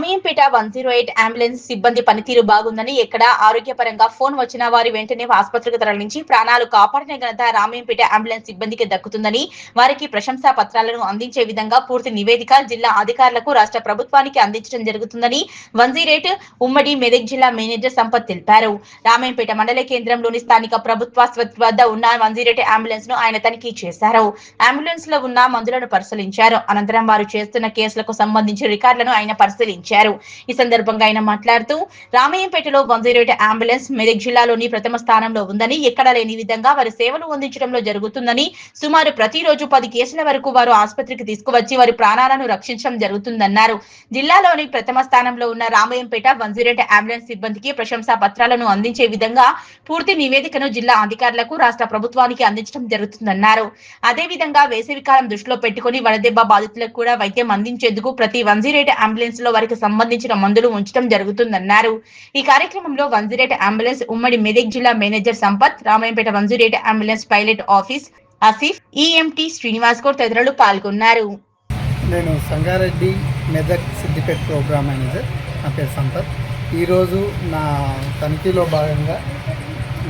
Ramayampet 108 ambulance సిబ్బంది పనితీరు బాగుందని, ఎక్కడ ఆరోగ్యపరంగా ఫోన్ వచ్చినా వారి వెంటనే ఆసుపత్రికి తరలించి ప్రాణాలు కాపాడిన ఘనత రామయ్యంపేట అంబులెన్స్ సిబ్బందికి దక్కుతుందని, వారికి ప్రశంసా పత్రాలను అందించే విధంగా పూర్తి నివేదిక జిల్లా అధికారులకు, రాష్ట్ర ప్రభుత్వానికి అందించడం జరుగుతుందని 108 ఉమ్మడి మెదక్ జిల్లా మేనేజర్ సంపత్ తెలిపారు. రామయ్యంపేట మండల కేంద్రంలోని స్థానిక ప్రభుత్వ ఆసుపత్రి వద్ద ఉన్న 108 అంబులెన్స్ ను ఆయన తనిఖీ చేశారు. అంబులెన్స్ లో ఉన్న మందులను పరిశీలించారు. అనంతరం వారు చేస్తున్న కేసులకు సంబంధించి రికార్డులను ఆయన పరిశీలించారు. ఈ సందర్భంగా ఆయన మాట్లాడుతూ, రామయ్యంపేటలో 108 అంబులెన్స్ మెదక్ జిల్లాలోని ప్రథమ స్థానంలో ఉందని, ఎక్కడా లేని విధంగా వారి సేవలు అందించడంలో జరుగుతుందని, సుమారు ప్రతిరోజు 10 కేసుల వరకు వారు ఆసుపత్రికి తీసుకువచ్చి వారి ప్రాణాలను రక్షించడం జరుగుతుందన్నారు. జిల్లాలోని ప్రథమ స్థానంలో ఉన్న రామయ్యంపేట 108 అంబులెన్స్ సిబ్బందికి ప్రశంసా పత్రాలను అందించే విధంగా పూర్తి నివేదికను జిల్లా అధికారులకు, రాష్ట్ర ప్రభుత్వానికి అందించడం జరుగుతుందన్నారు. అదేవిధంగా వేసవికాలం దృష్టిలో పెట్టుకుని వడదెబ్బ బాధితులకు కూడా వైద్యం అందించేందుకు ప్రతి 108 అంబులెన్స్ లో వారికి సంబంధించిన మందులు ఉంచడం జరుగుతుందన్నారు. ఈ కార్యక్రమంలో 108 అంబులెన్స్ ఉమ్మడి మెదక్ జిల్లా manager Sampath, Ramayampet 108 ambulance pilot office Asif, EMT Srinivas Goud తదితరులు పాల్గొన్నారు. నేను సంగారెడ్డి మెదక్ సిద్దిపేట ప్రోగ్రామ్ మేనేజర్. నా పేరు సంపత్. ఈరోజు నా తనిఖీలో భాగంగా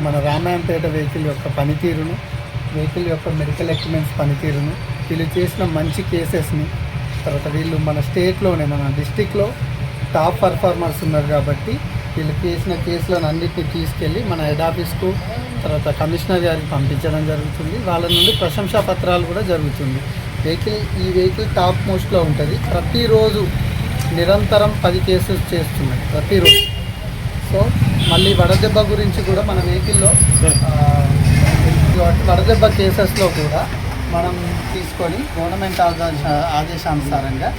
మన రామాయంపేట వెహికల్ యొక్క పనితీరును, వెహికల్ యొక్క మెడికల్ ఎక్విప్మెంట్స్ పనితీరును, వీళ్ళు చేసిన మంచి కేసెస్ని, తర్వాత వీళ్ళు మన స్టేట్లోనే మన డిస్టిక్లో టాప్ పర్ఫార్మర్స్ ఉన్నారు కాబట్టి వీళ్ళు చేసిన కేసులను అన్నింటినీ తీసుకెళ్ళి మన హెడ్ ఆఫీస్కు, తర్వాత కమిషనర్ గారికి పంపించడం జరుగుతుంది. వాళ్ళ నుండి ప్రశంసా పత్రాలు కూడా జరుగుతుంది. ఈ వెహికల్ టాప్ మోస్ట్లో ఉంటుంది. ప్రతిరోజు నిరంతరం 10 కేసెస్ చేస్తున్నాయి ప్రతిరోజు. సో మళ్ళీ వడదెబ్బ గురించి కూడా మన వెహికల్లో వడదెబ్బ కేసెస్లో కూడా మనం తీసుకొని గవర్నమెంట్ ఆదేశానుసారంగా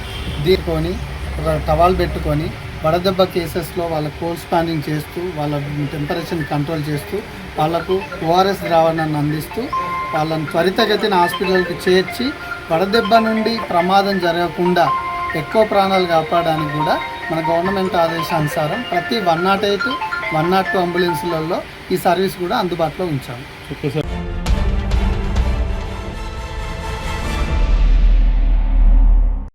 దీర్కొని ఒక టవాల్ పెట్టుకొని వడదెబ్బ కేసెస్లో వాళ్ళ కోల్డ్ స్పానింగ్ చేస్తూ, వాళ్ళ టెంపరేచర్ని కంట్రోల్ చేస్తూ, వాళ్ళకు ఓఆర్ఎస్ ద్రావణాన్ని అందిస్తూ వాళ్ళని త్వరితగతిన హాస్పిటల్కి చేర్చి వడదెబ్బ నుండి ప్రమాదం జరగకుండా ఎక్కువ ప్రాణాలు కాపాడడానికి కూడా మన గవర్నమెంట్ ఆదేశానుసారం ప్రతి 108, 102 అంబులెన్స్లలో ఈ సర్వీస్ కూడా అందుబాటులో ఉంచాము.